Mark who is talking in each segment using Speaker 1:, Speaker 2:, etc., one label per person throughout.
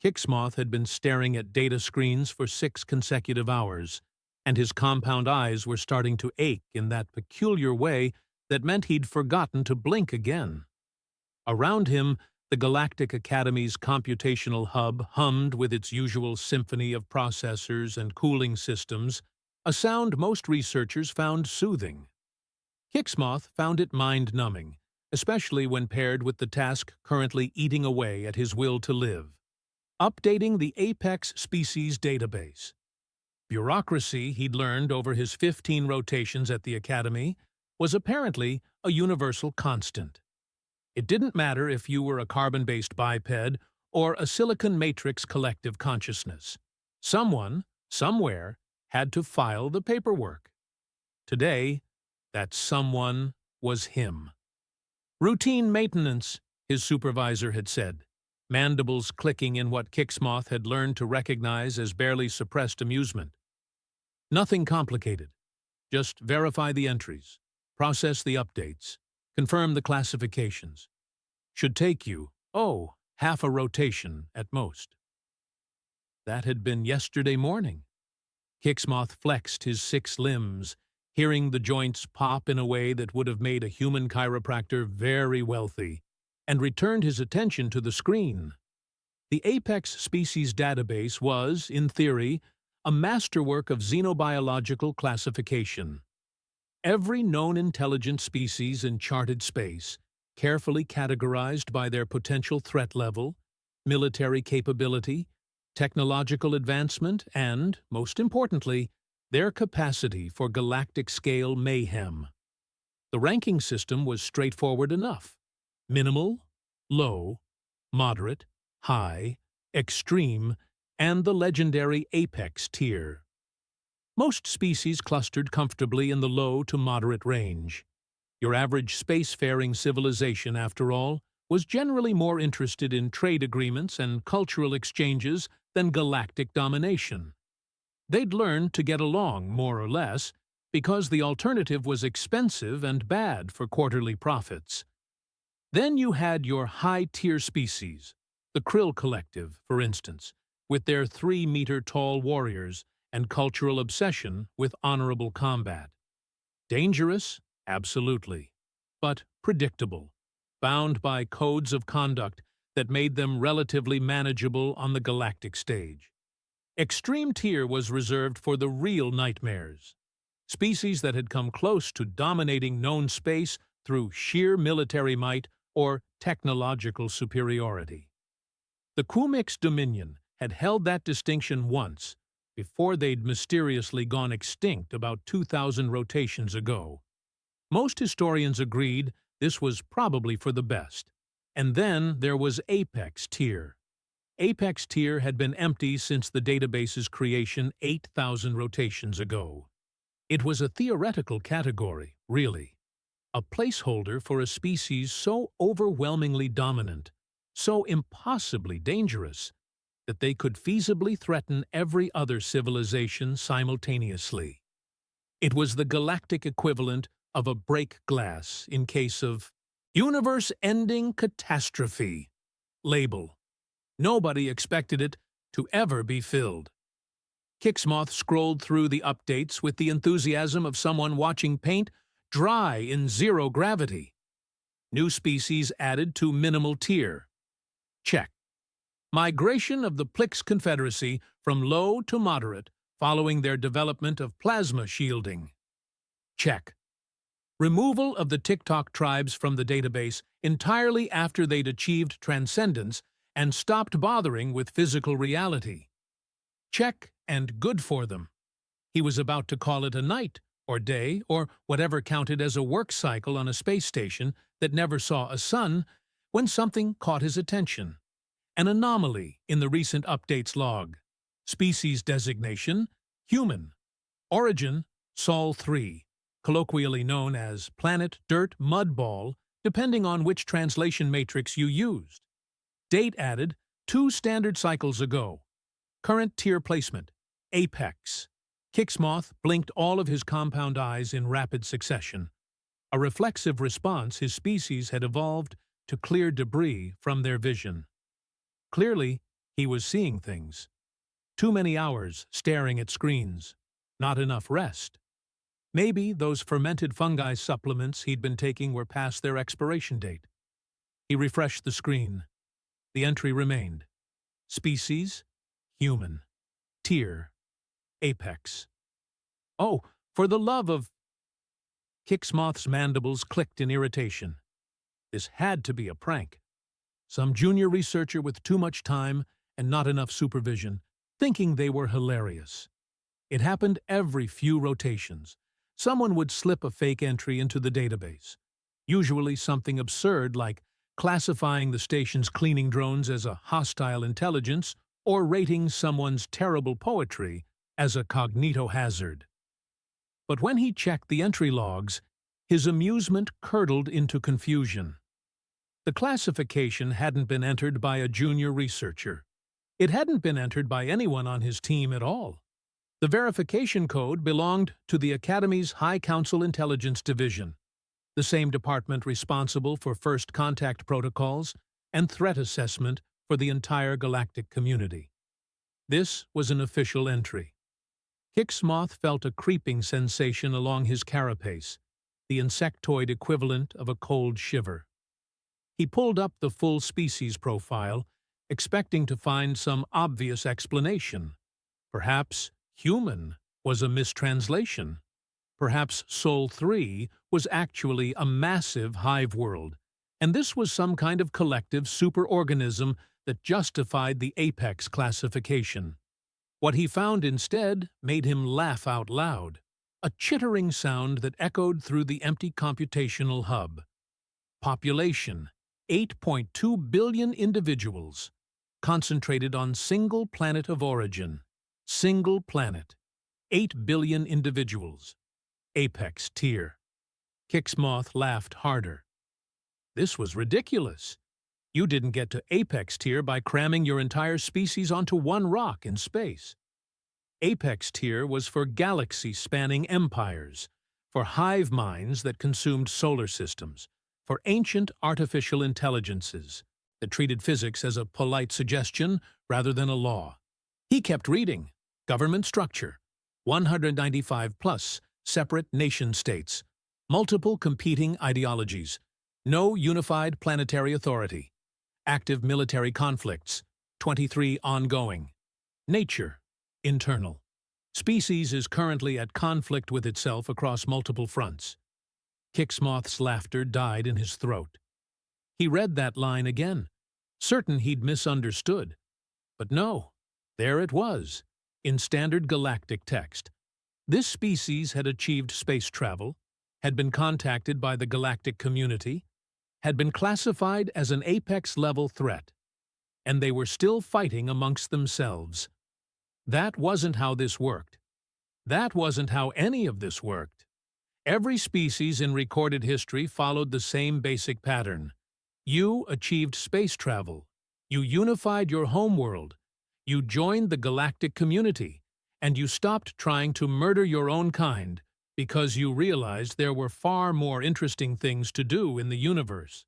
Speaker 1: Kixmoth had been staring at data screens for 6 consecutive hours, and his compound eyes were starting to ache in that peculiar way that meant he'd forgotten to blink again. Around him, the Galactic Academy's computational hub hummed with its usual symphony of processors and cooling systems, a sound most researchers found soothing. Kixmoth found it mind-numbing, especially when paired with the task currently eating away at his will to live: updating the Apex species database. Bureaucracy, he'd learned over his 15 rotations at the Academy, was apparently a universal constant. It didn't matter if you were a carbon-based biped or a silicon matrix collective consciousness. Someone, somewhere, had to file the paperwork. Today, that someone was him. Routine maintenance, his supervisor had said, mandibles clicking in what Kixmoth had learned to recognize as barely suppressed amusement. Nothing complicated. Just verify the entries, process the updates, confirm the classifications. Should take you, half a rotation at most. That had been yesterday morning. Kixmoth flexed his 6 limbs, hearing the joints pop in a way that would have made a human chiropractor very wealthy, and returned his attention to the screen. The Apex species database was, in theory, a masterwork of xenobiological classification. Every known intelligent species in charted space, carefully categorized by their potential threat level, military capability, technological advancement, and, most importantly, their capacity for galactic-scale mayhem. The ranking system was straightforward enough: minimal, low, moderate, high, extreme, and the legendary Apex tier. Most species clustered comfortably in the low to moderate range. Your average spacefaring civilization, after all, was generally more interested in trade agreements and cultural exchanges than galactic domination. They'd learned to get along, more or less, because the alternative was expensive and bad for quarterly profits. Then you had your high-tier species, the Krill Collective, for instance, with their 3-meter-tall warriors and cultural obsession with honorable combat. Dangerous? Absolutely. But predictable, bound by codes of conduct that made them relatively manageable on the galactic stage. Extreme tier was reserved for the real nightmares, species that had come close to dominating known space through sheer military might or technological superiority. The Kumix Dominion had held that distinction once, before they'd mysteriously gone extinct about 2,000 rotations ago. Most historians agreed this was probably for the best. And then there was Apex Tier. Apex Tier had been empty since the database's creation 8,000 rotations ago. It was a theoretical category, really. A placeholder for a species so overwhelmingly dominant, so impossibly dangerous, that they could feasibly threaten every other civilization simultaneously. It was the galactic equivalent of a break glass in case of universe-ending catastrophe label. Nobody expected it to ever be filled. Kixmoth scrolled through the updates with the enthusiasm of someone watching paint dry in zero gravity. New species added to minimal tier. Check. Migration of the Plix Confederacy from low to moderate following their development of plasma shielding. Check. Removal of the TikTok tribes from the database entirely after they'd achieved transcendence and stopped bothering with physical reality. Check, and good for them. He was about to call it a night, or day, or whatever counted as a work cycle on a space station that never saw a sun, when something caught his attention. An anomaly in the recent updates log. Species designation: human. Origin: Sol 3, colloquially known as Planet Dirt Mudball, depending on which translation matrix you used. Date added 2 standard cycles ago. Current tier placement: Apex. Kixmoth blinked all of his compound eyes in rapid succession. A reflexive response his species had evolved to clear debris from their vision. Clearly, He was seeing things. Too many hours staring at screens. Not enough rest. Maybe those fermented fungi supplements he'd been taking were past their expiration date. He refreshed the screen. The entry remained. Species, human. Tier, apex. Oh, for the love of... Kixmoth's mandibles clicked in irritation. This had to be a prank. Some junior researcher with too much time and not enough supervision, thinking they were hilarious. It happened every few rotations. Someone would slip a fake entry into the database, usually something absurd like classifying the station's cleaning drones as a hostile intelligence or rating someone's terrible poetry as a cognitohazard. But when he checked the entry logs, his amusement curdled into confusion. The classification hadn't been entered by a junior researcher. It hadn't been entered by anyone on his team at all. The verification code belonged to the Academy's High Council Intelligence Division, the same department responsible for first contact protocols and threat assessment for the entire galactic community. This was an official entry. Kixmoth felt a creeping sensation along his carapace, the insectoid equivalent of a cold shiver. He pulled up the full species profile, expecting to find some obvious explanation. Perhaps human was a mistranslation. Perhaps Sol 3 was actually a massive hive world, and this was some kind of collective superorganism that justified the apex classification. What he found instead made him laugh out loud, a chittering sound that echoed through the empty computational hub. Population, 8.2 billion individuals, concentrated on single planet of origin. Single planet, 8 billion individuals. Apex tier. Kixmoth laughed harder. This was ridiculous. You didn't get to apex tier by cramming your entire species onto one rock in space. Apex tier was for galaxy-spanning empires, for hive minds that consumed solar systems, for ancient artificial intelligences that treated physics as a polite suggestion rather than a law. He kept reading. Government structure, 195 plus separate nation-states, multiple competing ideologies, no unified planetary authority, active military conflicts, 23 ongoing. Nature, internal. Species is currently at conflict with itself across multiple fronts. Kixmoth's laughter died in his throat. He read that line again, certain he'd misunderstood. But no, there it was, in standard galactic text. This species had achieved space travel, had been contacted by the galactic community, had been classified as an apex-level threat, and they were still fighting amongst themselves. That wasn't how this worked. That wasn't how any of this worked. Every species in recorded history followed the same basic pattern. You achieved space travel. You unified your homeworld. You joined the galactic community, and you stopped trying to murder your own kind because you realized there were far more interesting things to do in the universe.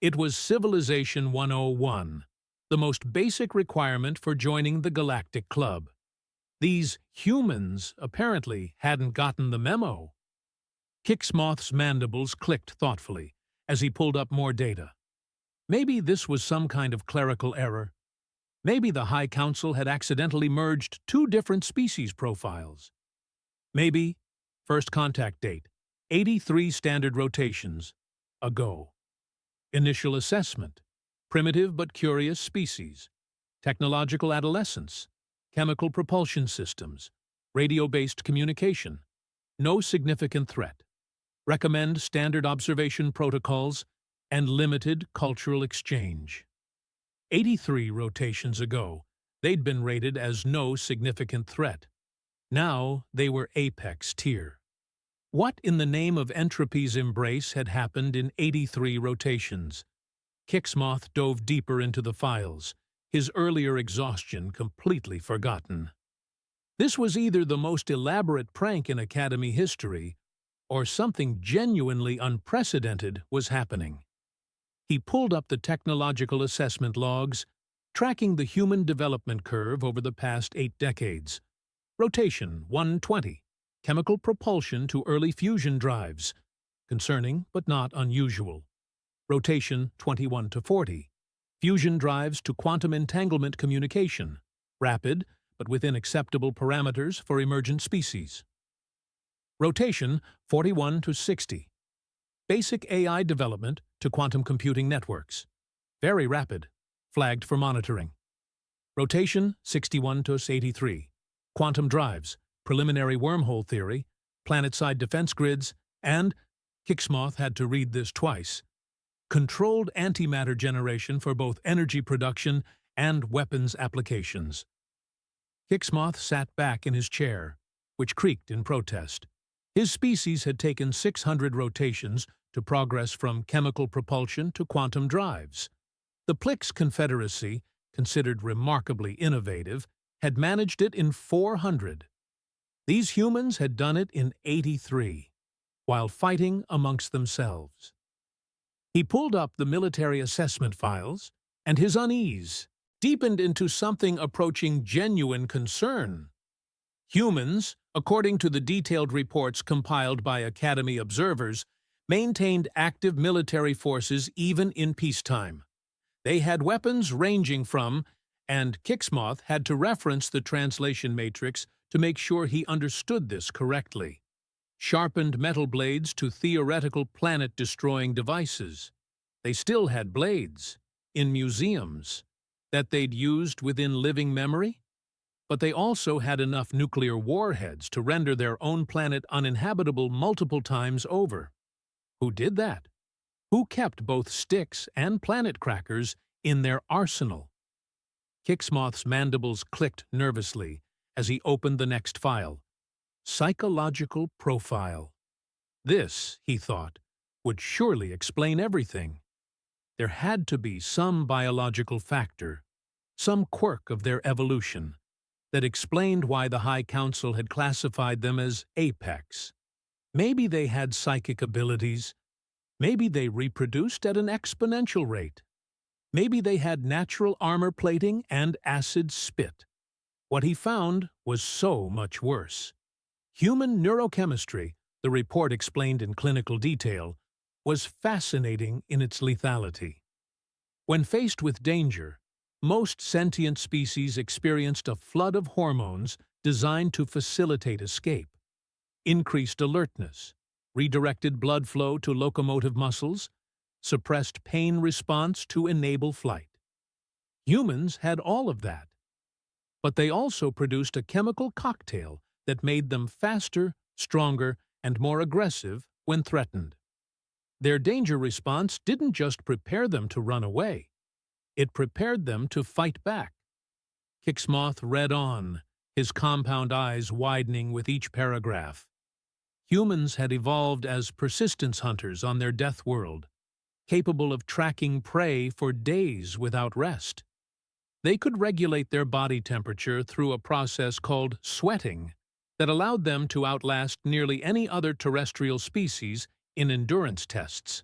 Speaker 1: It was Civilization 101, the most basic requirement for joining the Galactic Club. These humans apparently hadn't gotten the memo. Kixmoth's mandibles clicked thoughtfully as he pulled up more data. Maybe this was some kind of clerical error. Maybe the High Council had accidentally merged two different species profiles. Maybe, first contact date, 83 standard rotations ago. Initial assessment, primitive but curious species. Technological adolescence, chemical propulsion systems, radio-based communication. No significant threat. Recommend standard observation protocols and limited cultural exchange. 83 rotations ago, they'd been rated as no significant threat. Now they were apex tier. What in the name of entropy's embrace had happened in 83 rotations? Kixmoth dove deeper into the files, his earlier exhaustion completely forgotten. This was either the most elaborate prank in Academy history, or something genuinely unprecedented was happening. He pulled up the technological assessment logs, tracking the human development curve over the past 8 decades. Rotation 120, chemical propulsion to early fusion drives, concerning but not unusual. Rotation 21 to 40, fusion drives to quantum entanglement communication, rapid but within acceptable parameters for emergent species. Rotation 41 to 60, basic AI development to quantum computing networks, very rapid, flagged for monitoring. Rotation 61 to 83, quantum drives, preliminary wormhole theory, planet-side defense grids, and, Kixmoth had to read this twice, controlled antimatter generation for both energy production and weapons applications. Kixmoth sat back in his chair, which creaked in protest. His species had taken 600 rotations to progress from chemical propulsion to quantum drives. The Plix Confederacy, considered remarkably innovative, had managed it in 400. These humans had done it in 83, while fighting amongst themselves. He pulled up the military assessment files, and his unease deepened into something approaching genuine concern. Humans, according to the detailed reports compiled by Academy observers, maintained active military forces even in peacetime. They had weapons ranging from, and Kixmoth had to reference the translation matrix to make sure he understood this correctly, sharpened metal blades to theoretical planet-destroying devices. They still had blades, in museums, that they'd used within living memory, but they also had enough nuclear warheads to render their own planet uninhabitable multiple times over. Who did that? Who kept both sticks and planet crackers in their arsenal? Kixmoth's mandibles clicked nervously as he opened the next file. Psychological profile. This, he thought, would surely explain everything. There had to be some biological factor, some quirk of their evolution, that explained why the High Council had classified them as apex. Maybe they had psychic abilities. Maybe they reproduced at an exponential rate. Maybe they had natural armor plating and acid spit. What he found was so much worse. Human neurochemistry, the report explained in clinical detail, was fascinating in its lethality. When faced with danger, most sentient species experienced a flood of hormones designed to facilitate escape. Increased alertness, redirected blood flow to locomotive muscles, suppressed pain response to enable flight. Humans had all of that. But they also produced a chemical cocktail that made them faster, stronger, and more aggressive when threatened. Their danger response didn't just prepare them to run away. It prepared them to fight back. Kixmoth read on, his compound eyes widening with each paragraph. Humans had evolved as persistence hunters on their death world, capable of tracking prey for days without rest. They could regulate their body temperature through a process called sweating that allowed them to outlast nearly any other terrestrial species in endurance tests.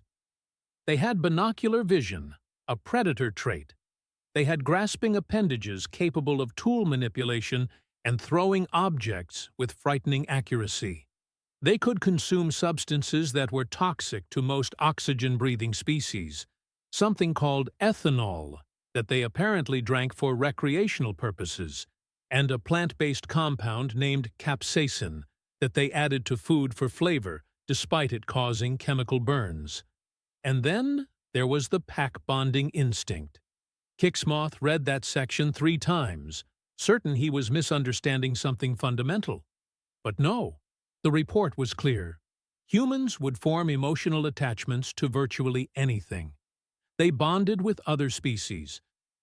Speaker 1: They had binocular vision, a predator trait. They had grasping appendages capable of tool manipulation and throwing objects with frightening accuracy. They could consume substances that were toxic to most oxygen-breathing species, something called ethanol that they apparently drank for recreational purposes, and a plant-based compound named capsaicin that they added to food for flavor despite it causing chemical burns. And then there was the pack-bonding instinct. Kixmoth read that section 3 times, certain he was misunderstanding something fundamental. But no, the report was clear. Humans would form emotional attachments to virtually anything. They bonded with other species,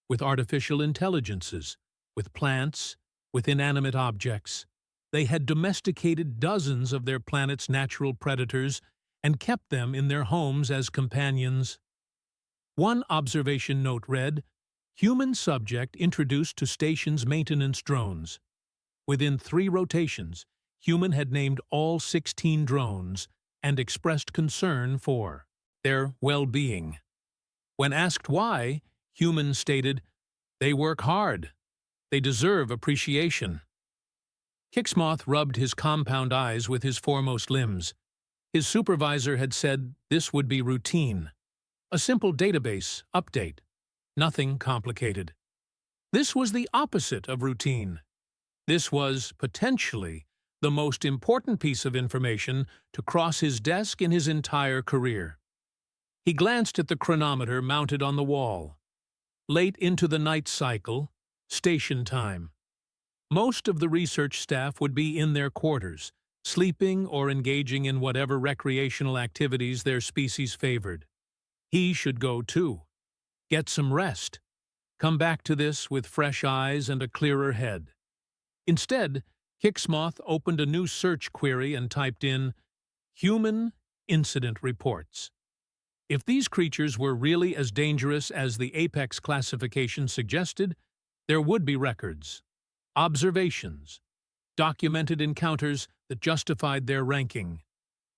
Speaker 1: with artificial intelligences, with plants, with inanimate objects. They had domesticated dozens of their planet's natural predators and kept them in their homes as companions. One observation note read, "Human subject introduced to station's maintenance drones." Within 3 rotations, Human had named all 16 drones and expressed concern for their well-being. When asked why, Human stated, They work hard. They deserve appreciation. Kixmoth rubbed his compound eyes with his foremost limbs. His supervisor had said this would be routine. A simple database update. Nothing complicated. This was the opposite of routine. This was, potentially, the most important piece of information to cross his desk in his entire career. He glanced at the chronometer mounted on the wall. Late into the night cycle, station time. Most of the research staff would be in their quarters, sleeping or engaging in whatever recreational activities their species favored. He should go too. Get some rest. Come back to this with fresh eyes and a clearer head. Instead, Kixmoth opened a new search query and typed in Human Incident Reports. If these creatures were really as dangerous as the Apex classification suggested, there would be records, observations, documented encounters that justified their ranking.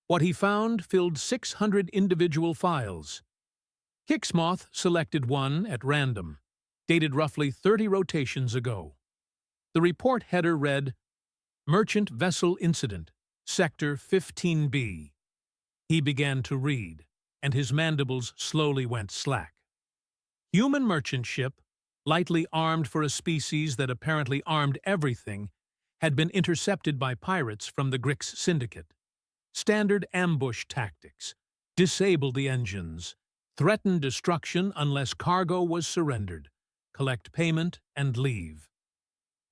Speaker 1: What he found filled 600 individual files. Kixmoth selected one at random, dated roughly 30 rotations ago. The report header read, Merchant Vessel Incident, Sector 15B. He began to read, and his mandibles slowly went slack. Human merchant ship, lightly armed for a species that apparently armed everything, had been intercepted by pirates from the Grix Syndicate. Standard ambush tactics, disable the engines, threaten destruction unless cargo was surrendered, collect payment, and leave.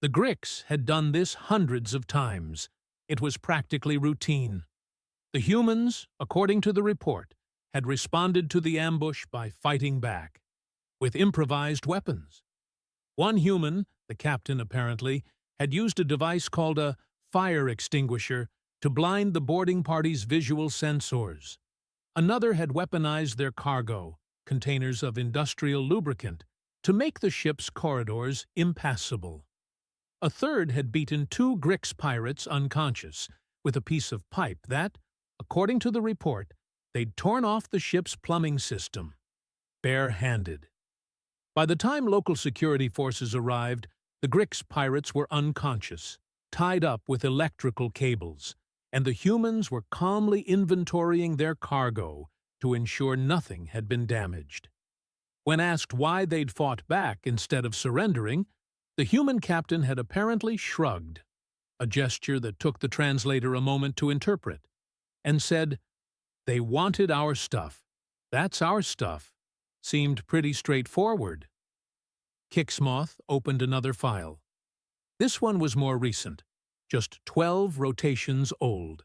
Speaker 1: The Grix had done this hundreds of times. It was practically routine. The humans, according to the report, had responded to the ambush by fighting back, with improvised weapons. One human, the captain apparently, had used a device called a fire extinguisher to blind the boarding party's visual sensors. Another had weaponized their cargo, containers of industrial lubricant, to make the ship's corridors impassable. A third had beaten 2 Grix pirates unconscious with a piece of pipe that, according to the report, they'd torn off the ship's plumbing system, bare-handed. By the time local security forces arrived, the Grix pirates were unconscious, tied up with electrical cables, and the humans were calmly inventorying their cargo to ensure nothing had been damaged. When asked why they'd fought back instead of surrendering, the human captain had apparently shrugged, a gesture that took the translator a moment to interpret, and said, "They wanted our stuff. That's our stuff." Seemed pretty straightforward. Kixmoth opened another file. This one was more recent, just 12 rotations old.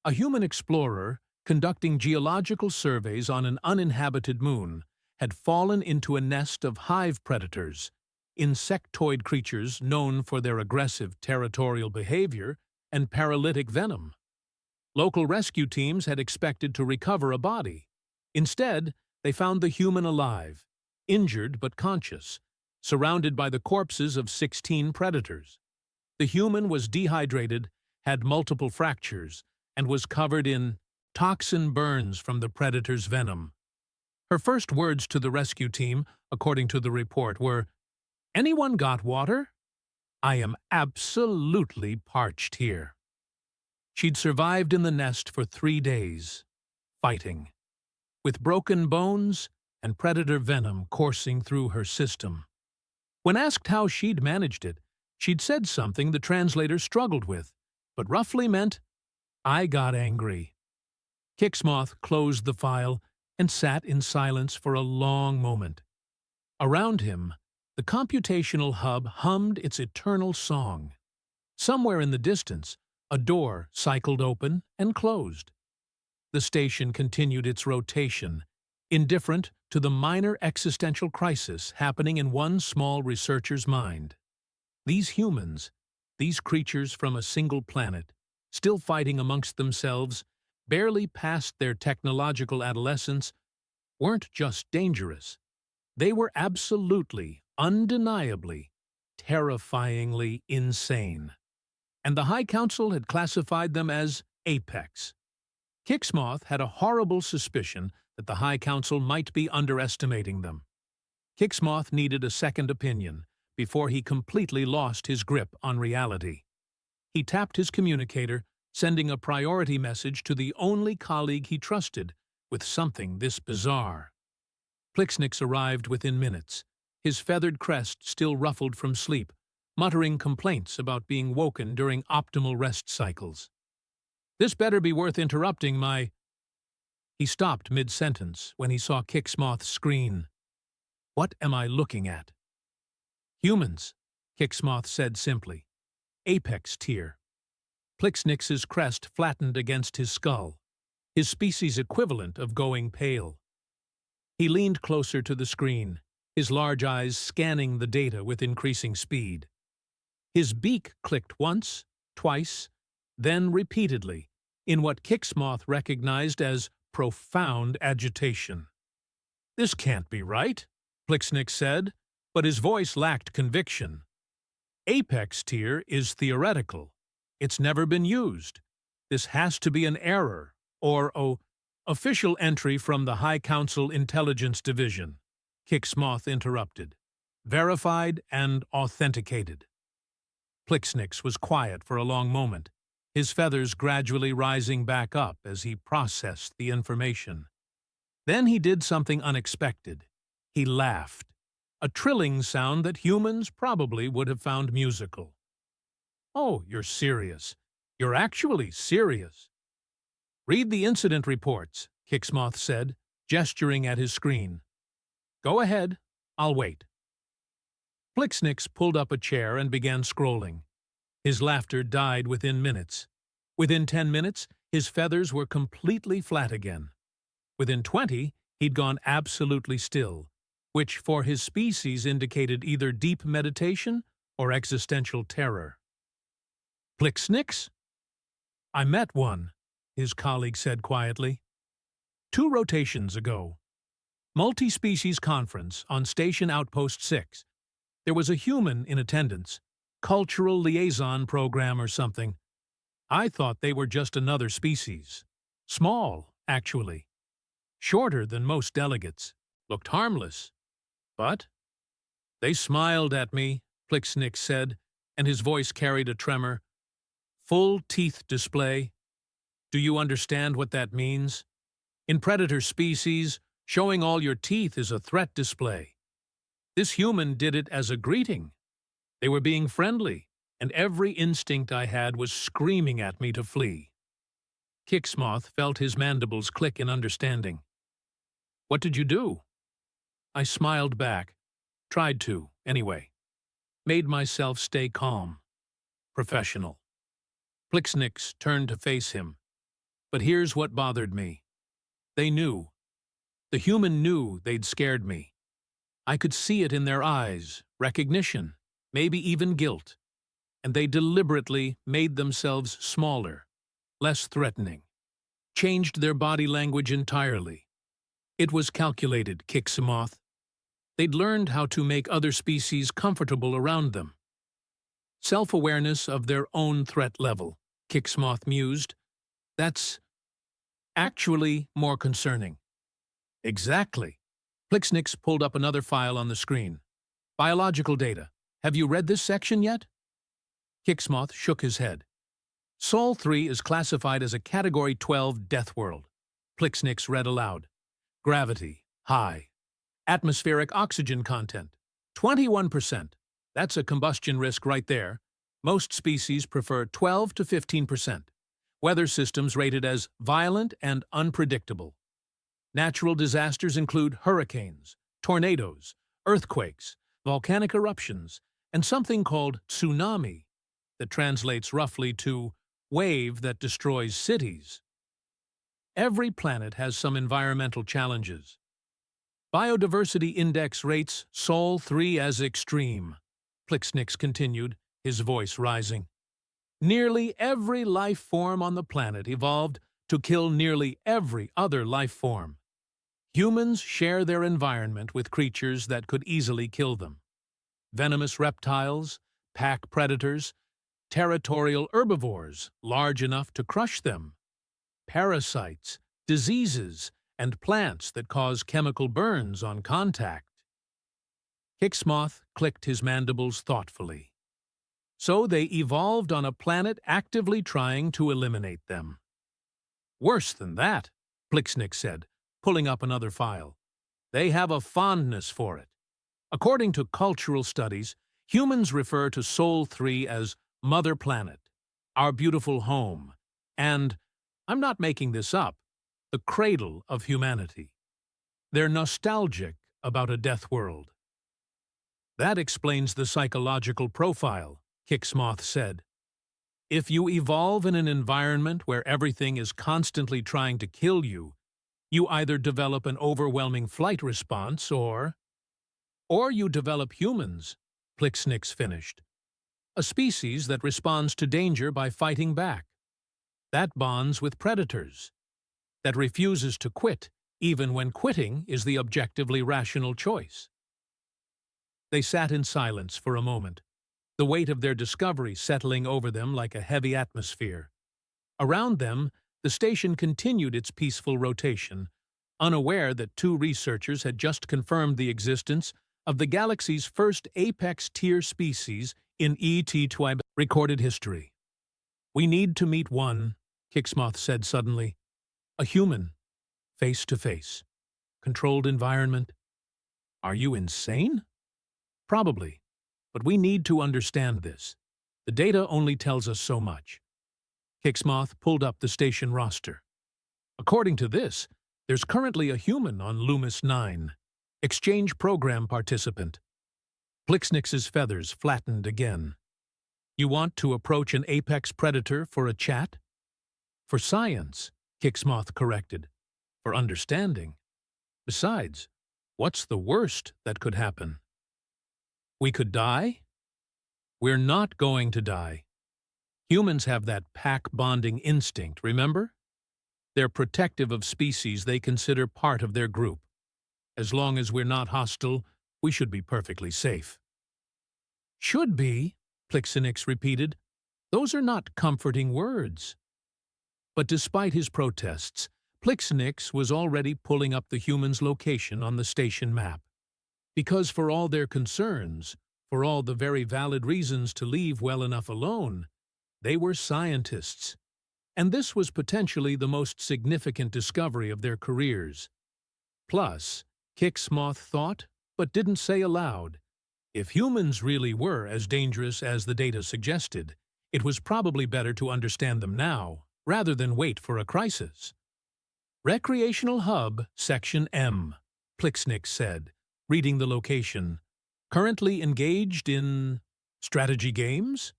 Speaker 1: A human explorer, conducting geological surveys on an uninhabited moon, had fallen into a nest of hive predators, insectoid creatures known for their aggressive territorial behavior and paralytic venom. Local rescue teams had expected to recover a body. Instead, they found the human alive, injured but conscious, surrounded by the corpses of 16 predators. The human was dehydrated, had multiple fractures, and was covered in toxin burns from the predator's venom. Her first words to the rescue team, according to the report, were, "Anyone got water? I am absolutely parched here." She'd survived in the nest for 3 days, fighting, with broken bones and predator venom coursing through her system. When asked how she'd managed it, she'd said something the translator struggled with, but roughly meant, "I got angry." Kixmoth closed the file and sat in silence for a long moment. Around him, the computational hub hummed its eternal song. Somewhere in the distance, a door cycled open and closed. The station continued its rotation, indifferent to the minor existential crisis happening in one small researcher's mind. These humans, these creatures from a single planet, still fighting amongst themselves, barely past their technological adolescence, weren't just dangerous. They were absolutely, undeniably, terrifyingly insane. And the High Council had classified them as Apex. Kixmoth had a horrible suspicion that the High Council might be underestimating them. Kixmoth needed a second opinion before he completely lost his grip on reality. He tapped his communicator, sending a priority message to the only colleague he trusted with something this bizarre. Plixnix arrived within minutes, his feathered crest still ruffled from sleep, muttering complaints about being woken during optimal rest cycles. "This better be worth interrupting my—" He stopped mid-sentence when he saw Kixmoth's screen. "What am I looking at?" "Humans," Kixmoth said simply. "Apex tier." Plixnix's crest flattened against his skull, his species equivalent of going pale. He leaned closer to the screen, his large eyes scanning the data with increasing speed. His beak clicked once, twice, then repeatedly, in what Kixmoth recognized as profound agitation. "This can't be right," Plixnix said, but his voice lacked conviction. "Apex tier is theoretical. It's never been used. This has to be an error, or official entry from the High Council Intelligence Division," Kixmoth interrupted. "Verified and authenticated." Plixnix was quiet for a long moment, his feathers gradually rising back up as he processed the information. Then he did something unexpected. He laughed, a trilling sound that humans probably would have found musical. "Oh, you're serious. You're actually serious." "Read the incident reports," Kixmoth said, gesturing at his screen. "Go ahead. I'll wait." Plixnix pulled up a chair and began scrolling. His laughter died within minutes. Within 10 minutes, his feathers were completely flat again. Within 20, he'd gone absolutely still, which for his species indicated either deep meditation or existential terror. "Plixnix?" "I met one," his colleague said quietly. "2 rotations ago. Multi-species conference on Station Outpost 6. There was a human in attendance. Cultural liaison program or something. I thought they were just another species. Small, actually. Shorter than most delegates. Looked harmless. But—" "They smiled at me," Plixnix said, and his voice carried a tremor. "Full teeth display. Do you understand what that means? In predator species, showing all your teeth is a threat display. This human did it as a greeting. They were being friendly, and every instinct I had was screaming at me to flee." Kixmoth felt his mandibles click in understanding. "What did you do?" I smiled back. Tried to, anyway. Made myself stay calm. Professional. Plixnix turned to face him. "But here's what bothered me. They knew. The human knew they'd scared me. I could see it in their eyes, recognition, maybe even guilt. And they deliberately made themselves smaller, less threatening. Changed their body language entirely. It was calculated, Kixmoth. They'd learned how to make other species comfortable around them. Self-awareness of their own threat level," Kixmoth mused. "That's actually more concerning." "Exactly." Plixnix pulled up another file on the screen. "Biological data. Have you read this section yet?" Kixmoth shook his head. "Sol 3 is classified as a Category 12 death world." Plixnix read aloud. "Gravity, high. Atmospheric oxygen content, 21%. That's a combustion risk right there. Most species prefer 12 to 15%. Weather systems rated as violent and unpredictable. Natural disasters include hurricanes, tornadoes, earthquakes, volcanic eruptions, and something called tsunami, that translates roughly to wave that destroys cities. Every planet has some environmental challenges. Biodiversity Index rates Sol 3 as extreme," Plixnix continued, his voice rising. "Nearly every life form on the planet evolved to kill nearly every other life form. Humans share their environment with creatures that could easily kill them. Venomous reptiles, pack predators, territorial herbivores large enough to crush them, parasites, diseases, and plants that cause chemical burns on contact. Hicksmoth clicked his mandibles thoughtfully. So they evolved on a planet actively trying to eliminate them. Worse than that, Plixnik said, pulling up another file. They have a fondness for it. According to cultural studies, humans refer to Sol 3 as Mother Planet, our beautiful home, and, I'm not making this up, the cradle of humanity. They're nostalgic about a death world. That explains the psychological profile, Hicksmoth said. If you evolve in an environment where everything is constantly trying to kill you, you either develop an overwhelming flight response or you develop humans, Plixnik finished. A species that responds to danger by fighting back. That bonds with predators. That refuses to quit, even when quitting is the objectively rational choice. They sat in silence for a moment, the weight of their discovery settling over them like a heavy atmosphere. Around them, the station continued its peaceful rotation, unaware that two researchers had just confirmed the existence of the galaxy's first apex-tier species in ET2 recorded history. We need to meet one, Hicksmoth said suddenly. A human, face to face. Controlled environment. Are you insane? Probably, but we need to understand this. The data only tells us so much. Hicksmoth pulled up the station roster. According to this, there's currently a human on Loomis 9, exchange program participant. Plixnik's feathers flattened again. You want to approach an apex predator for a chat? For science, Hicksmoth corrected. For understanding. Besides, what's the worst that could happen? We could die? We're not going to die. Humans have that pack-bonding instinct, remember? They're protective of species they consider part of their group. As long as we're not hostile, we should be perfectly safe. Should be, Plixnik repeated. Those are not comforting words. But despite his protests, Plixnik was already pulling up the human's location on the station map. Because for all their concerns, for all the very valid reasons to leave well enough alone, they were scientists. And this was potentially the most significant discovery of their careers. Plus, Hicksmoth thought, but didn't say aloud, if humans really were as dangerous as the data suggested, it was probably better to understand them now, rather than wait for a crisis. Recreational Hub, Section M, Plixnik said, reading the location. Currently engaged in strategy games?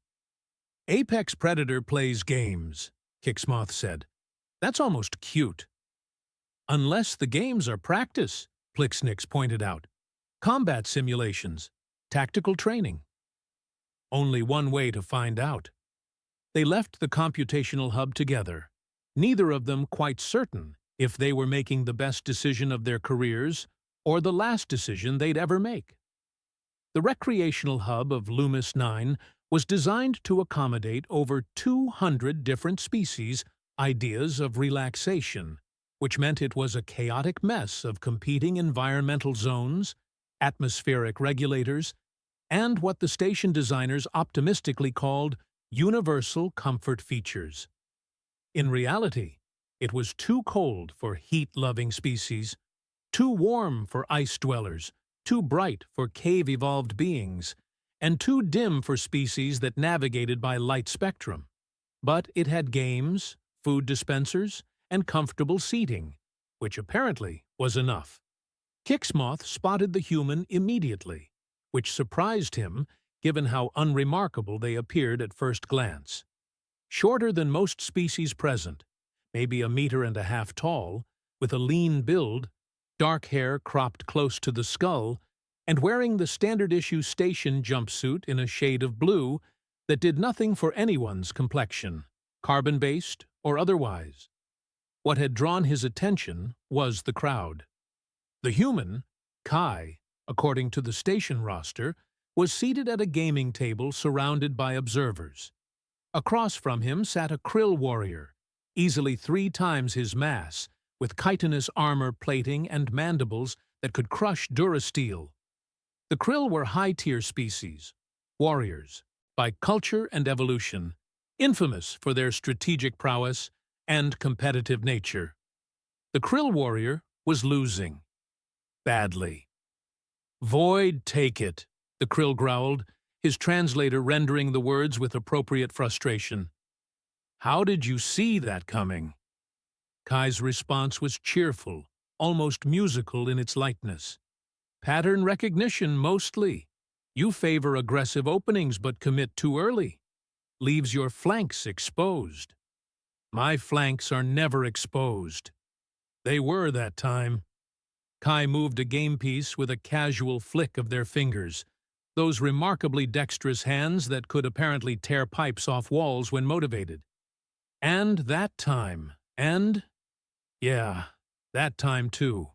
Speaker 1: Apex Predator plays games, Hicksmoth said. That's almost cute. Unless the games are practice, Plixnik pointed out. Combat simulations, tactical training. Only one way to find out. They left the computational hub together, neither of them quite certain if they were making the best decision of their careers or the last decision they'd ever make. The recreational hub of Loomis 9 was designed to accommodate over 200 different species' ideas of relaxation, which meant it was a chaotic mess of competing environmental zones, atmospheric regulators, and what the station designers optimistically called universal comfort features. In reality, it was too cold for heat-loving species, too warm for ice dwellers, too bright for cave-evolved beings, and too dim for species that navigated by light spectrum. But it had games, food dispensers, and comfortable seating, which apparently was enough. Hicksmoth spotted the human immediately, which surprised him given how unremarkable they appeared at first glance. Shorter than most species present, maybe 1.5 meters tall, with a lean build, dark hair cropped close to the skull, and wearing the standard-issue station jumpsuit in a shade of blue that did nothing for anyone's complexion, carbon-based or otherwise. What had drawn his attention was the crowd. The human, Kai, according to the station roster, was seated at a gaming table surrounded by observers. Across from him sat a krill warrior, easily 3 times his mass, with chitinous armor plating and mandibles that could crush durasteel. The krill were high-tier species, warriors, by culture and evolution, infamous for their strategic prowess and competitive nature. The krill warrior was losing. Badly. "Void, take it," the krill growled, his translator rendering the words with appropriate frustration. "How did you see that coming?" Kai's response was cheerful, almost musical in its lightness. "Pattern recognition, mostly. You favor aggressive openings but commit too early. Leaves your flanks exposed." "My flanks are never exposed." "They were that time." Kai moved a game piece with a casual flick of their fingers, those remarkably dexterous hands that could apparently tear pipes off walls when motivated. "And that time. And yeah, that time too."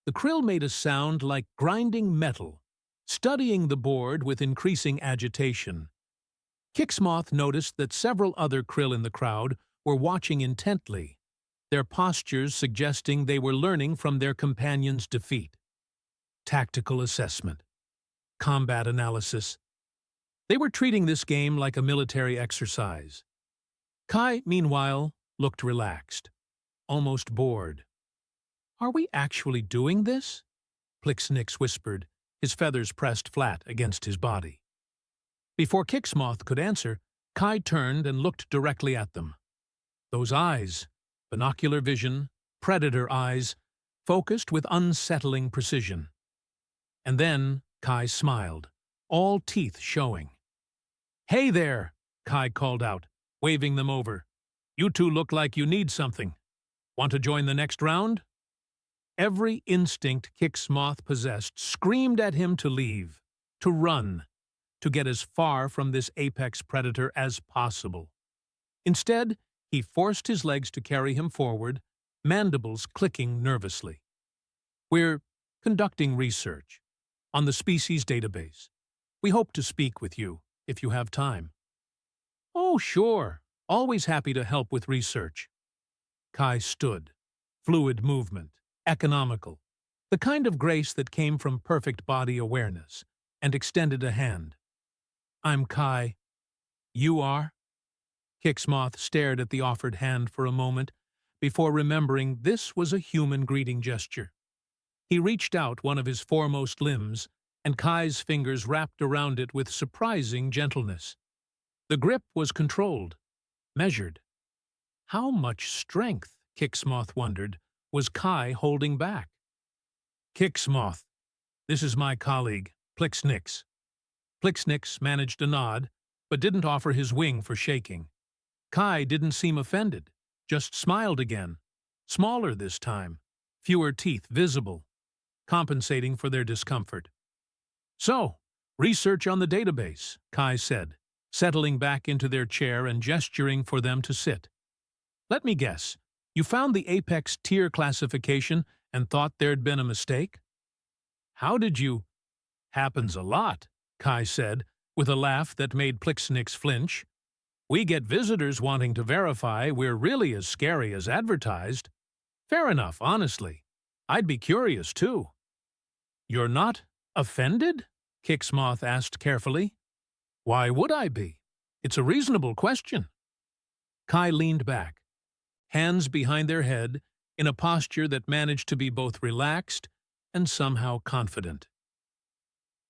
Speaker 1: The krill made a sound like grinding metal, studying the board with increasing agitation. Kixmoth noticed that several other krill in the crowd were watching intently, their postures suggesting they were learning from their companion's defeat. Tactical assessment. Combat analysis. They were treating this game like a military exercise. Kai, meanwhile, looked relaxed, almost bored. "Are we actually doing this?" Plixnix whispered, his feathers pressed flat against his body. Before Kixmoth could answer, Kai turned and looked directly at them. Those eyes, binocular vision, predator eyes, focused with unsettling precision. And then Kai smiled, all teeth showing. "Hey there," Kai called out, waving them over. "You two look like you need something. Want to join the next round?" Every instinct Kixmoth possessed screamed at him to leave, to run, to get as far from this apex predator as possible. Instead, he forced his legs to carry him forward, mandibles clicking nervously. "We're conducting research on the species database. We hope to speak with you, if you have time." "Oh, sure. Always happy to help with research." Kai stood. Fluid movement, economical, the kind of grace that came from perfect body awareness, and extended a hand. "I'm Kai. You are?" Kixmoth stared at the offered hand for a moment, before remembering this was a human greeting gesture. He reached out one of his foremost limbs, and Kai's fingers wrapped around it with surprising gentleness. The grip was controlled, measured. How much strength, Kixmoth wondered, was Kai holding back? "Kixmoth, this is my colleague, Plixnix." Plixnix managed a nod, but didn't offer his wing for shaking. Kai didn't seem offended, just smiled again, smaller this time, fewer teeth visible, compensating for their discomfort. "So, research on the database," Kai said, settling back into their chair and gesturing for them to sit. "Let me guess, you found the Apex tier classification and thought there'd been a mistake?" "How did you—" "Happens a lot," Kai said, with a laugh that made Plixnix flinch. "We get visitors wanting to verify we're really as scary as advertised." "Fair enough, honestly. I'd be curious, too." "You're not offended?" Kixmoth asked carefully. "Why would I be? It's a reasonable question." Kai leaned back, hands behind their head, in a posture that managed to be both relaxed and somehow confident.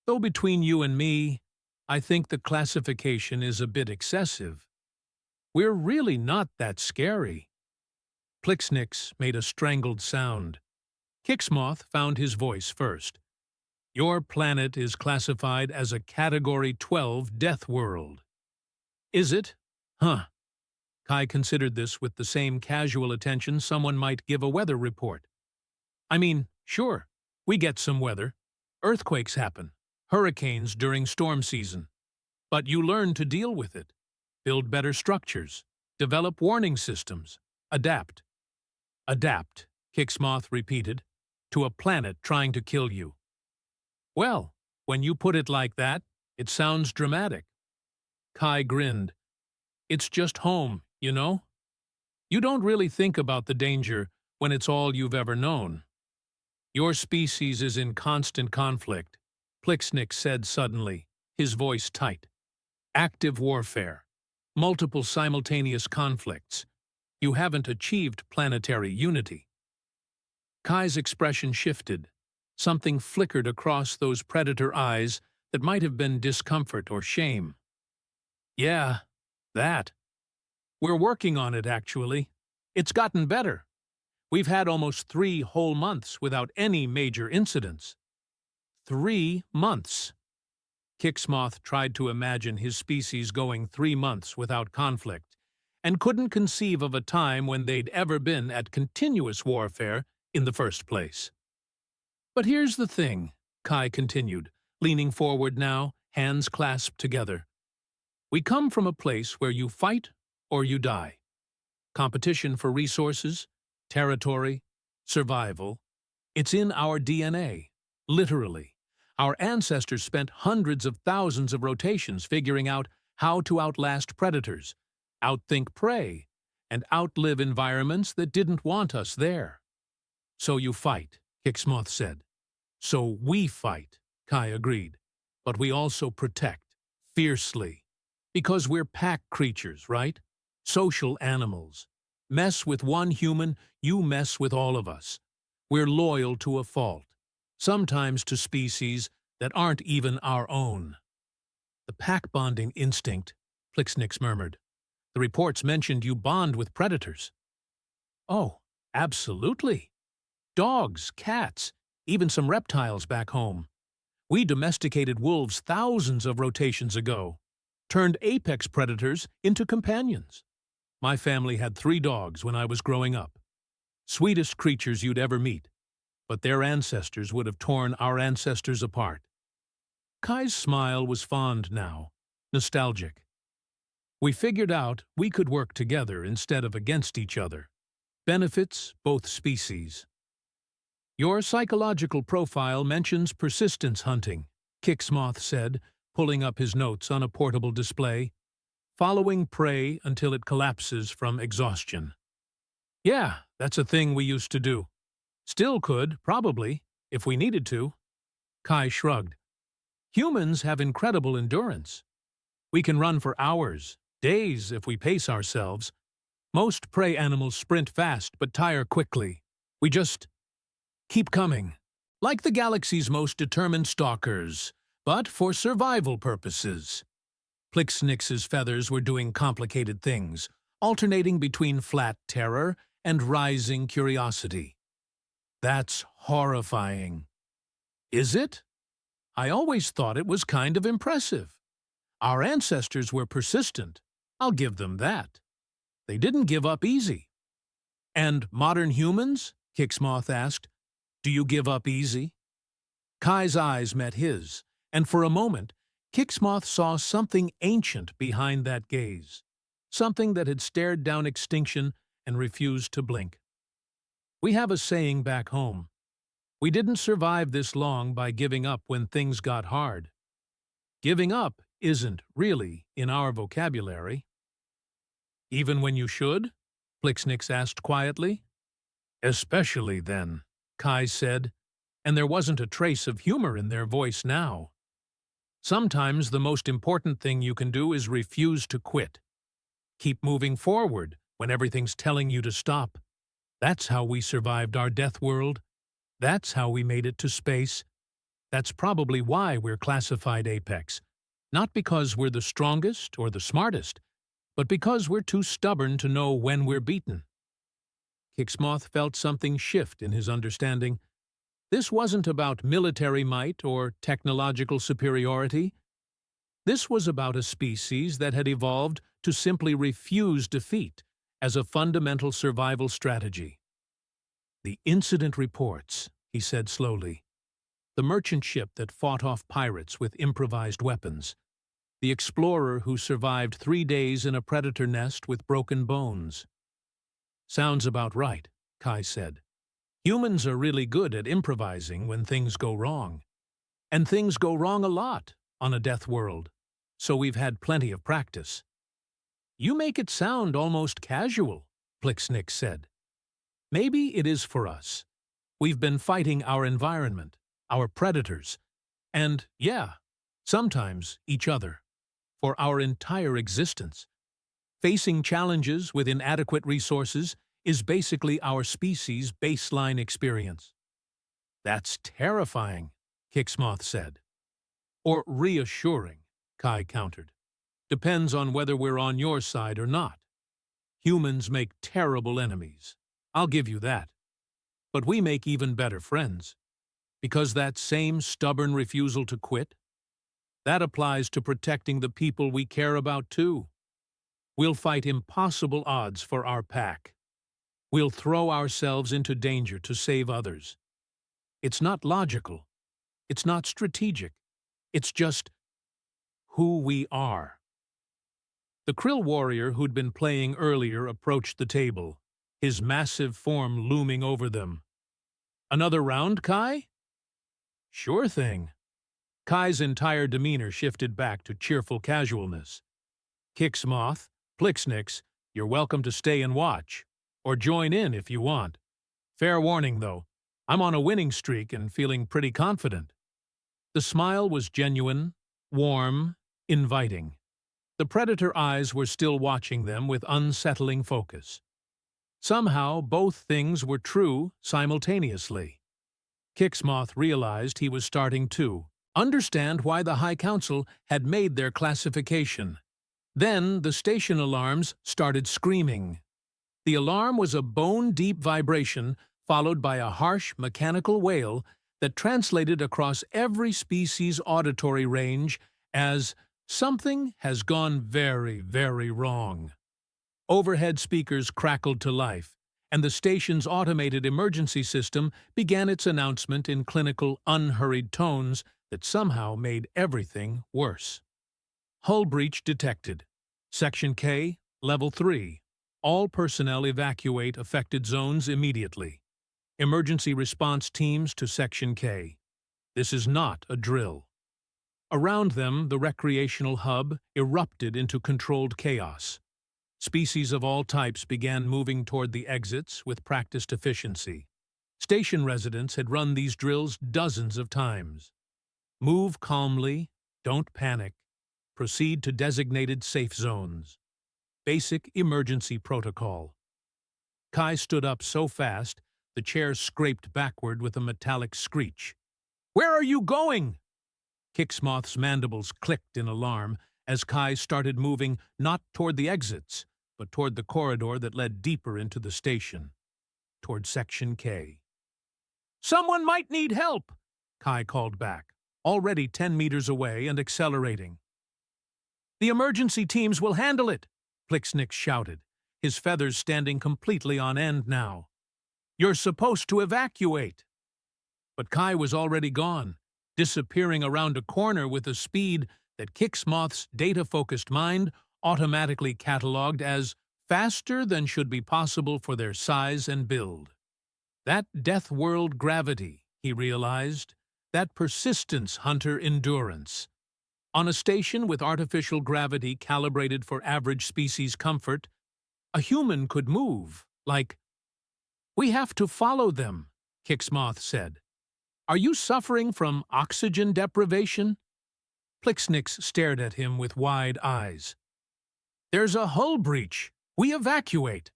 Speaker 1: "Though between you and me, I think the classification is a bit excessive. We're really not that scary." Plixnix made a strangled sound. Kixmoth found his voice first. "Your planet is classified as a Category 12 death world." "Is it? Huh." Kai considered this with the same casual attention someone might give a weather report. "I mean, sure, we get some weather. Earthquakes happen, hurricanes during storm season. But you learn to deal with it, build better structures, develop warning systems, adapt." "Adapt," Kixmoth repeated, "to a planet trying to kill you." "Well, when you put it like that, it sounds dramatic." Kai grinned. "It's just home, you know? You don't really think about the danger when it's all you've ever known. Your species is in constant conflict. Plixnik said suddenly, his voice tight. Active warfare. Multiple simultaneous conflicts. You haven't achieved planetary unity. Kai's expression shifted. Something flickered across those predator eyes that might have been discomfort or shame. Yeah, that. We're working on it, actually. It's gotten better. We've had almost 3 whole months without any major incidents. 3 months. Kixmoth tried to imagine his species going 3 months without conflict, and couldn't conceive of a time when they'd ever been at continuous warfare in the first place. But here's the thing, Kai continued, leaning forward now, hands clasped together. We come from a place where you fight or you die. Competition for resources, territory, survival. It's in our DNA, literally. Our ancestors spent hundreds of thousands of rotations figuring out how to outlast predators, outthink prey, and outlive environments that didn't want us there. So you fight, Kixmoth said. So we fight, Kai agreed. But we also protect, fiercely. Because we're pack creatures, right? Social animals. Mess with one human, you mess with all of us. We're loyal to a fault, sometimes to species that aren't even our own. The pack-bonding instinct, Plixnix murmured. The reports mentioned you bond with predators. Oh, absolutely. Dogs, cats, even some reptiles back home. We domesticated wolves thousands of rotations ago, turned apex predators into companions. My family had 3 dogs when I was growing up. Sweetest creatures you'd ever meet, but their ancestors would have torn our ancestors apart. Kai's smile was fond now, nostalgic. We figured out we could work together instead of against each other. Benefits both species. Your psychological profile mentions persistence hunting, Kixmoth said, pulling up his notes on a portable display. Following prey until it collapses from exhaustion. Yeah, that's a thing we used to do. Still could, probably, if we needed to. Kai shrugged. Humans have incredible endurance. We can run for hours, days if we pace ourselves. Most prey animals sprint fast but tire quickly. We just keep coming, like the galaxy's most determined stalkers, but for survival purposes. Plixnix's feathers were doing complicated things, alternating between flat terror and rising curiosity. That's horrifying. Is it? I always thought it was kind of impressive. Our ancestors were persistent. I'll give them that. They didn't give up easy. And modern humans? Kixmoth asked. Do you give up easy? Kai's eyes met his, and for a moment, Kixmoth saw something ancient behind that gaze, something that had stared down extinction and refused to blink. We have a saying back home. We didn't survive this long by giving up when things got hard. Giving up isn't really in our vocabulary. Even when you should? Plixnix asked quietly. Especially then, Kai said, and there wasn't a trace of humor in their voice now. Sometimes the most important thing you can do is refuse to quit. Keep moving forward when everything's telling you to stop. That's how we survived our death world. That's how we made it to space. That's probably why we're classified Apex. Not because we're the strongest or the smartest, but because we're too stubborn to know when we're beaten. Kixmoth felt something shift in his understanding. This wasn't about military might or technological superiority. This was about a species that had evolved to simply refuse defeat as a fundamental survival strategy. The incident reports, he said slowly. The merchant ship that fought off pirates with improvised weapons. The explorer who survived 3 days in a predator nest with broken bones. Sounds about right, Kai said. Humans are really good at improvising when things go wrong. And things go wrong a lot on a death world, so we've had plenty of practice. You make it sound almost casual, Plixnix said. Maybe it is for us. We've been fighting our environment, our predators, And, yeah, sometimes each other, for our entire existence. Facing challenges with inadequate resources is basically our species' baseline experience. That's terrifying, Kixmoth said. Or reassuring, Kai countered. Depends on whether we're on your side or not. Humans make terrible enemies. I'll give you that. But we make even better friends. Because that same stubborn refusal to quit, that applies to protecting the people we care about too. We'll fight impossible odds for our pack. We'll throw ourselves into danger to save others. It's not logical. It's not strategic. It's just who we are. The Krill warrior who'd been playing earlier approached the table, his massive form looming over them. Another round, Kai? Sure thing. Kai's entire demeanor shifted back to cheerful casualness. Kixmoth, Plixnix, you're welcome to stay and watch, or join in if you want. Fair warning, though, I'm on a winning streak and feeling pretty confident. The smile was genuine, warm, inviting. The predator eyes were still watching them with unsettling focus. Somehow, both things were true simultaneously. Kixmoth realized he was starting to understand why the High Council had made their classification. Then the station alarms started screaming. The alarm was a bone-deep vibration followed by a harsh mechanical wail that translated across every species' auditory range as something has gone very, very wrong. Overhead speakers crackled to life, and the station's automated emergency system began its announcement in clinical, unhurried tones that somehow made everything worse. Hull breach detected. Section K, Level 3. All personnel evacuate affected zones immediately. Emergency response teams to Section K. This is not a drill. Around them, the recreational hub erupted into controlled chaos. Species of all types began moving toward the exits with practiced efficiency. Station residents had run these drills dozens of times. Move calmly, don't panic, proceed to designated safe zones. Basic emergency protocol. Kai stood up so fast, the chair scraped backward with a metallic screech. Where are you going? Kixmoth's mandibles clicked in alarm as Kai started moving not toward the exits, but toward the corridor that led deeper into the station, toward Section K. Someone might need help, Kai called back, already 10 meters away and accelerating. The emergency teams will handle it, Plixnix shouted, his feathers standing completely on end now. You're supposed to evacuate. But Kai was already gone, disappearing around a corner with a speed that Kixmoth's data-focused mind automatically catalogued as faster than should be possible for their size and build. That death world gravity, he realized, that persistence hunter endurance. On a station with artificial gravity calibrated for average species comfort, a human could move, like, "We have to follow them," Kixmoth said. "Are you suffering from oxygen deprivation?" Plixnix stared at him with wide eyes. "There's a hull breach. We evacuate.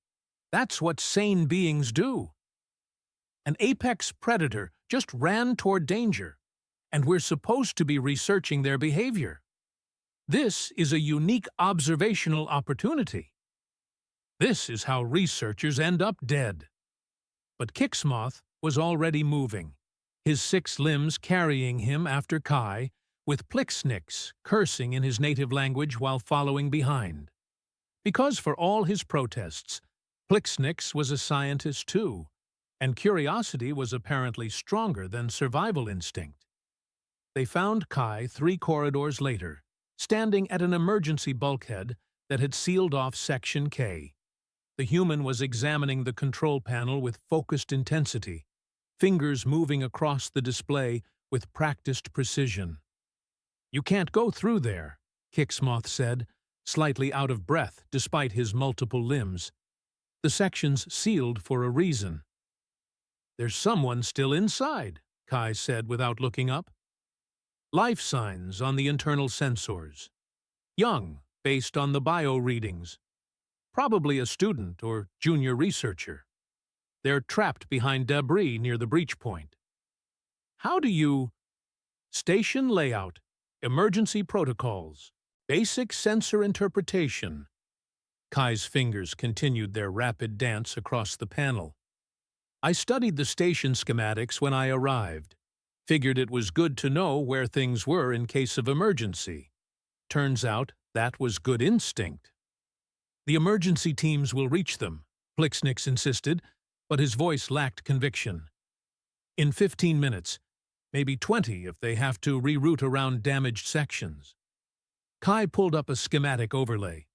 Speaker 1: That's what sane beings do." An apex predator just ran toward danger, and we're supposed to be researching their behavior. This is a unique observational opportunity. This is how researchers end up dead. But Kixmoth was already moving, his 6 limbs carrying him after Kai, with Plixnix cursing in his native language while following behind. Because for all his protests, Plixnix was a scientist too, and curiosity was apparently stronger than survival instinct. They found Kai 3 corridors later, standing at an emergency bulkhead that had sealed off Section K. The human was examining the control panel with focused intensity, fingers moving across the display with practiced precision. "You can't go through there," Kixmoth said, slightly out of breath despite his multiple limbs. "The section's sealed for a reason." "There's someone still inside," Kai said without looking up. Life signs on the internal sensors. Young, based on the bio readings. Probably a student or junior researcher. They're trapped behind debris near the breach point. How do you... Station layout, emergency protocols, basic sensor interpretation. Kai's fingers continued their rapid dance across the panel. I studied the station schematics when I arrived. Figured it was good to know where things were in case of emergency. Turns out that was good instinct. The emergency teams will reach them, Plixnix insisted, but his voice lacked conviction. In 15 minutes, maybe 20 if they have to reroute around damaged sections. Kai pulled up a schematic overlay.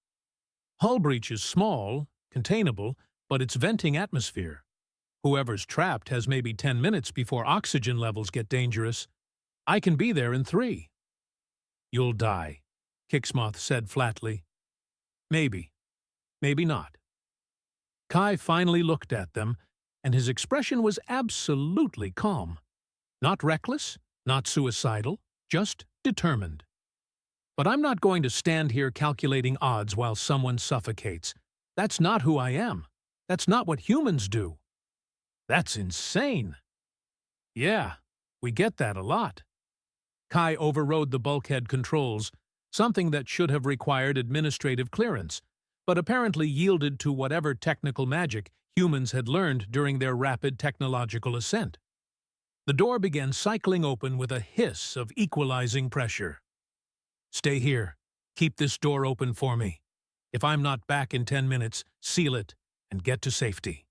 Speaker 1: Hull breach is small, containable, but it's venting atmosphere. Whoever's trapped has maybe 10 minutes before oxygen levels get dangerous. I can be there in 3. You'll die, Kixmoth said flatly. Maybe. Maybe not. Kai finally looked at them, and his expression was absolutely calm. Not reckless, not suicidal, just determined. But I'm not going to stand here calculating odds while someone suffocates. That's not who I am. That's not what humans do. That's insane. Yeah, we get that a lot. Kai overrode the bulkhead controls, something that should have required administrative clearance, but apparently yielded to whatever technical magic humans had learned during their rapid technological ascent. The door began cycling open with a hiss of equalizing pressure. Stay here. Keep this door open for me. If I'm not back in 10 minutes, seal it and get to safety.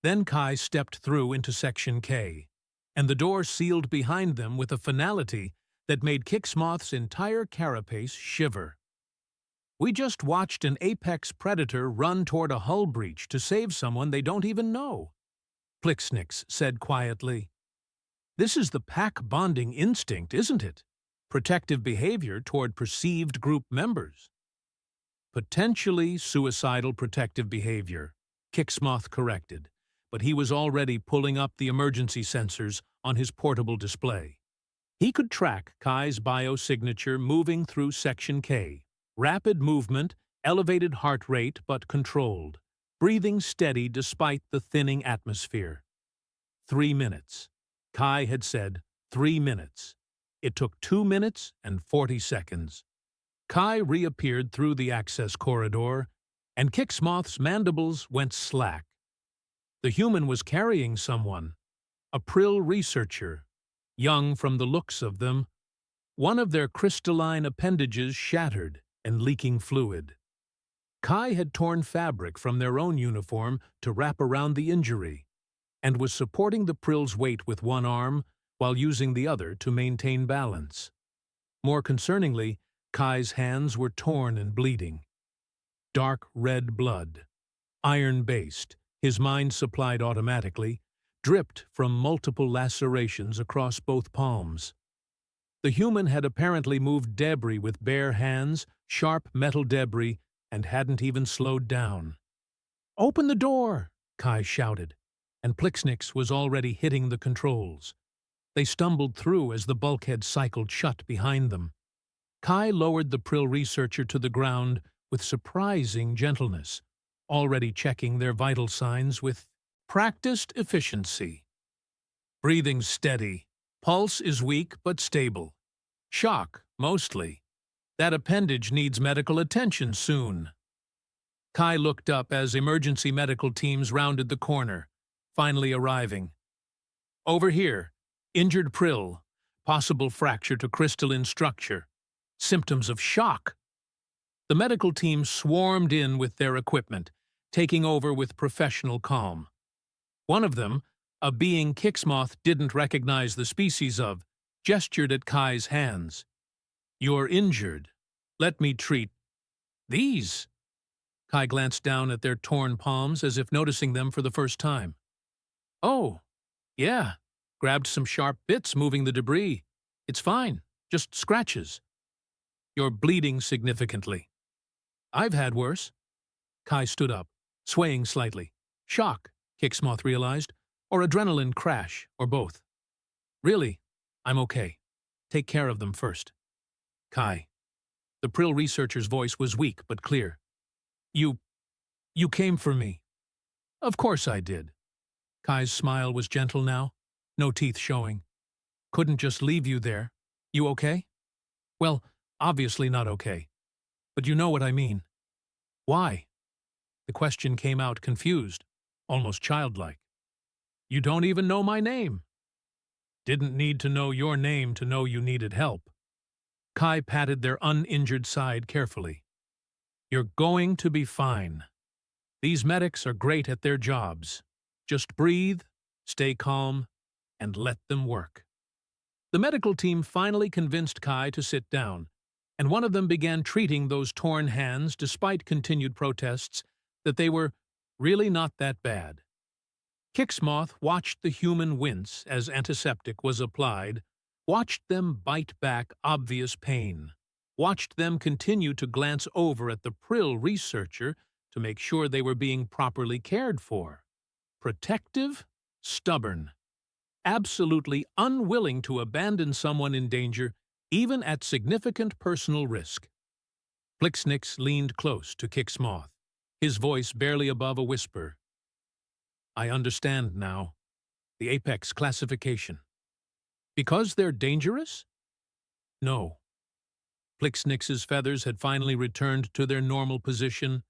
Speaker 1: Then Kai stepped through into Section K, and the door sealed behind them with a finality that made Kixmoth's entire carapace shiver. We just watched an apex predator run toward a hull breach to save someone they don't even know, Plixnix said quietly. This is the pack bonding instinct, isn't it? Protective behavior toward perceived group members. Potentially suicidal protective behavior, Kixmoth corrected, but he was already pulling up the emergency sensors on his portable display. He could track Kai's biosignature moving through Section K. Rapid movement, elevated heart rate but controlled, breathing steady despite the thinning atmosphere. 3 minutes. Kai had said 3 minutes. It took 2 minutes and 40 seconds. Kai reappeared through the access corridor, and Kixmoth's mandibles went slack. The human was carrying someone, a Prill researcher, young from the looks of them. One of their crystalline appendages shattered and leaking fluid. Kai had torn fabric from their own uniform to wrap around the injury, and was supporting the Prill's weight with one arm while using the other to maintain balance. More concerningly, Kai's hands were torn and bleeding. Dark red blood, iron-based, his mind supplied automatically, dripped from multiple lacerations across both palms. The human had apparently moved debris with bare hands, sharp metal debris, and hadn't even slowed down. "Open the door!" Kai shouted, and Plixnix was already hitting the controls. They stumbled through as the bulkhead cycled shut behind them. Kai lowered the Prill researcher to the ground with surprising gentleness, already checking their vital signs with practiced efficiency. Breathing steady. Pulse is weak but stable. Shock, mostly. That appendage needs medical attention soon. Kai looked up as emergency medical teams rounded the corner, finally arriving. Over here, injured Prill, possible fracture to crystalline structure, symptoms of shock. The medical team swarmed in with their equipment, taking over with professional calm. One of them, a being Kixmoth didn't recognize the species of, gestured at Kai's hands. "You're injured. Let me treat these." Kai glanced down at their torn palms as if noticing them for the first time. "Oh, yeah. Grabbed some sharp bits moving the debris. It's fine. Just scratches." "You're bleeding significantly." "I've had worse." Kai stood up, swaying slightly. Shock, Kixmoth realized, or adrenaline crash, or both. "Really, I'm okay. Take care of them first. Kai. The Prill researcher's voice was weak but clear. You came for me. Of course I did. Kai's smile was gentle now, no teeth showing. Couldn't just leave you there. You okay? Well, obviously not okay. But you know what I mean. Why? The question came out confused, almost childlike. You don't even know my name. Didn't need to know your name to know you needed help. Kai patted their uninjured side carefully. You're going to be fine. These medics are great at their jobs. Just breathe, stay calm, and let them work. The medical team finally convinced Kai to sit down, and one of them began treating those torn hands despite continued protests that they were really not that bad. Kixmoth watched the human wince as antiseptic was applied, watched them bite back obvious pain, watched them continue to glance over at the Prill researcher to make sure they were being properly cared for. Protective, stubborn, absolutely unwilling to abandon someone in danger, even at significant personal risk. Plixnix leaned close to Kixmoth, his voice barely above a whisper. I understand now. The Apex classification. Because they're dangerous? No. Plixnix's feathers had finally returned to their normal position.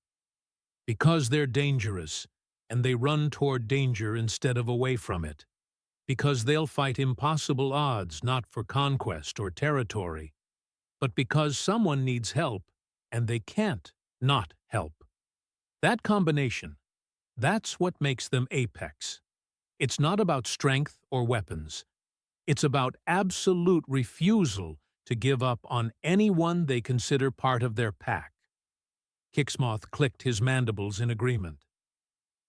Speaker 1: Because they're dangerous, and they run toward danger instead of away from it. Because they'll fight impossible odds not for conquest or territory, but because someone needs help and they can't not help. That combination, that's what makes them Apex. It's not about strength or weapons. It's about absolute refusal to give up on anyone they consider part of their pack. Kixmoth clicked his mandibles in agreement.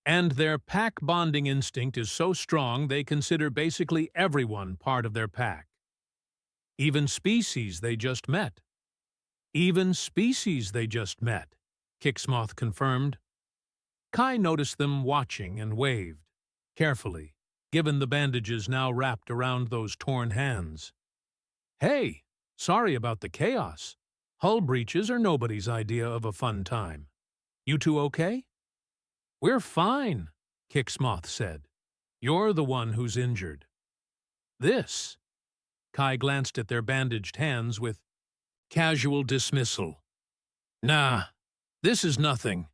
Speaker 1: And their pack bonding instinct is so strong they consider basically everyone part of their pack. Even species they just met. Even species they just met, Kixmoth confirmed. Kai noticed them watching and waved, carefully, given the bandages now wrapped around those torn hands. Hey, sorry about the chaos. Hull breaches are nobody's idea of a fun time. You two okay? We're fine, Kixmoth said. You're the one who's injured. This? Kai glanced at their bandaged hands with casual dismissal. Nah, this is nothing.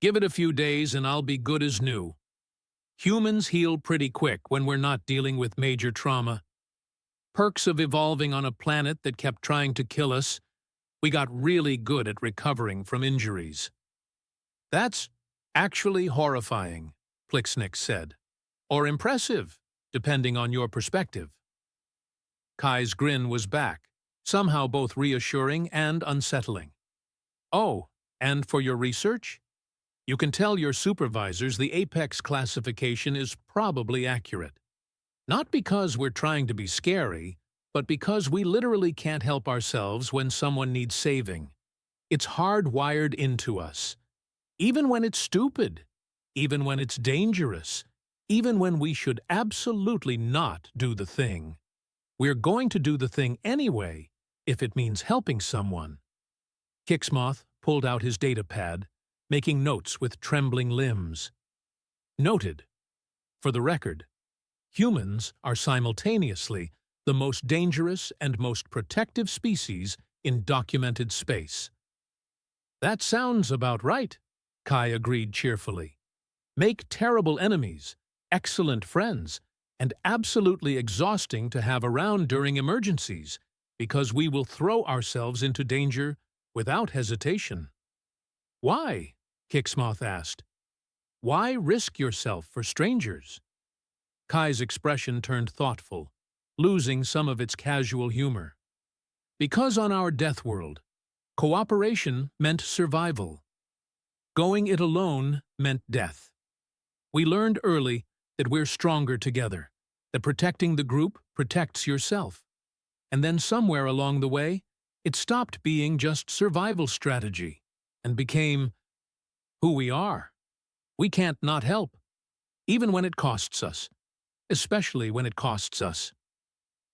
Speaker 1: Give it a few days and I'll be good as new. Humans heal pretty quick when we're not dealing with major trauma. Perks of evolving on a planet that kept trying to kill us, we got really good at recovering from injuries. That's actually horrifying, Plixnix said. Or impressive, depending on your perspective. Kai's grin was back, somehow both reassuring and unsettling. Oh, and for your research? You can tell your supervisors the Apex classification is probably accurate. Not because we're trying to be scary, but because we literally can't help ourselves when someone needs saving. It's hardwired into us. Even when it's stupid, even when it's dangerous, even when we should absolutely not do the thing. We're going to do the thing anyway, if it means helping someone. Kixmoth pulled out his datapad, making notes with trembling limbs. Noted. For the record, humans are simultaneously the most dangerous and most protective species in documented space. That sounds about right, Kai agreed cheerfully. Make terrible enemies, excellent friends, and absolutely exhausting to have around during emergencies, because we will throw ourselves into danger without hesitation. Why? Kixmoth asked. Why risk yourself for strangers? Kai's expression turned thoughtful, losing some of its casual humor. Because on our death world, cooperation meant survival. Going it alone meant death. We learned early that we're stronger together, that protecting the group protects yourself. And then somewhere along the way, it stopped being just survival strategy and became who we are. We can't not help, even when it costs us, especially when it costs us.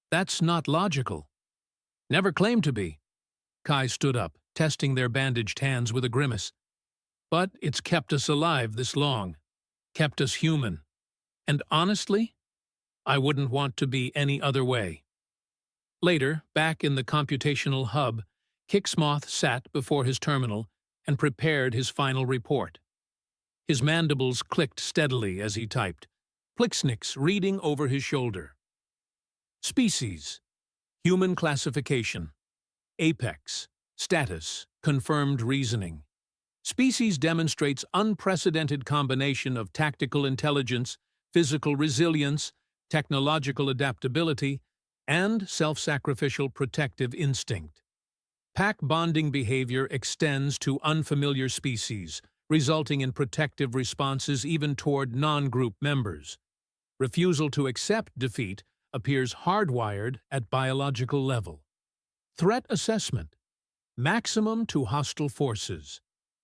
Speaker 1: That's not logical, Never claimed to be. Kai stood up, testing their bandaged hands with a grimace. But it's kept us alive this long, kept us human. And honestly, I wouldn't want to be any other way. Later, back in the computational hub, Kixmoth sat before his terminal and prepared his final report. His mandibles clicked steadily as he typed, Plixnix reading over his shoulder. Species, human classification, apex, status, confirmed reasoning. Species demonstrates unprecedented combination of tactical intelligence, physical resilience, technological adaptability, and self-sacrificial protective instinct. Pack bonding behavior extends to unfamiliar species, resulting in protective responses even toward non-group members. Refusal to accept defeat appears hardwired at biological level. Threat assessment. Maximum to hostile forces.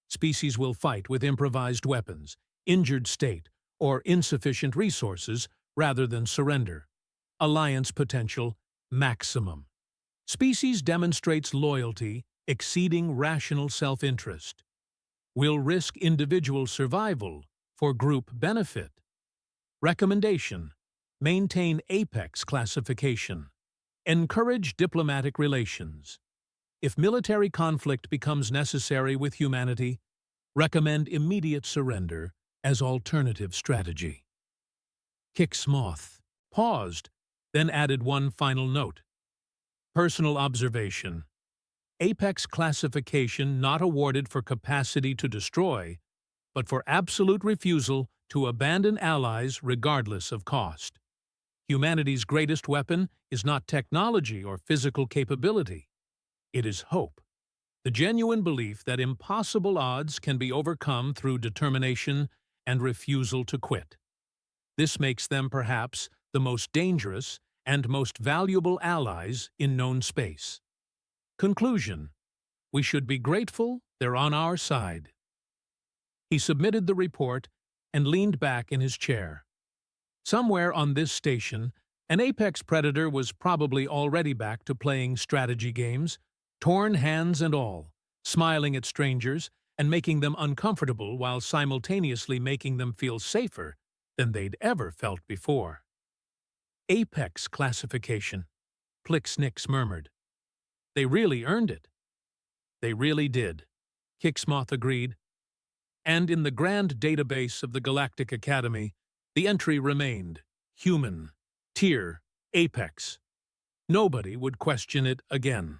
Speaker 1: Species will fight with improvised weapons, injured state, or insufficient resources rather than surrender. Alliance potential, maximum. Species demonstrates loyalty exceeding rational self-interest. Will risk individual survival for group benefit. Recommendation: maintain apex classification. Encourage diplomatic relations. If military conflict becomes necessary with humanity, recommend immediate surrender as alternative strategy. Kixmoth paused, then added one final note. Personal observation. Apex classification not awarded for capacity to destroy, but for absolute refusal to abandon allies regardless of cost. Humanity's greatest weapon is not technology or physical capability. It is hope, the genuine belief that impossible odds can be overcome through determination and refusal to quit. This makes them perhaps the most dangerous and most valuable allies in known space. Conclusion: we should be grateful they're on our side. He submitted the report and leaned back in his chair. Somewhere on this station, an apex predator was probably already back to playing strategy games, torn hands and all, smiling at strangers and making them uncomfortable while simultaneously making them feel safer than they'd ever felt before. Apex classification, Plixnix murmured. They really earned it. They really did, Kixmoth agreed. And in the grand database of the Galactic Academy, the entry remained, human, tier, apex. Nobody would question it again.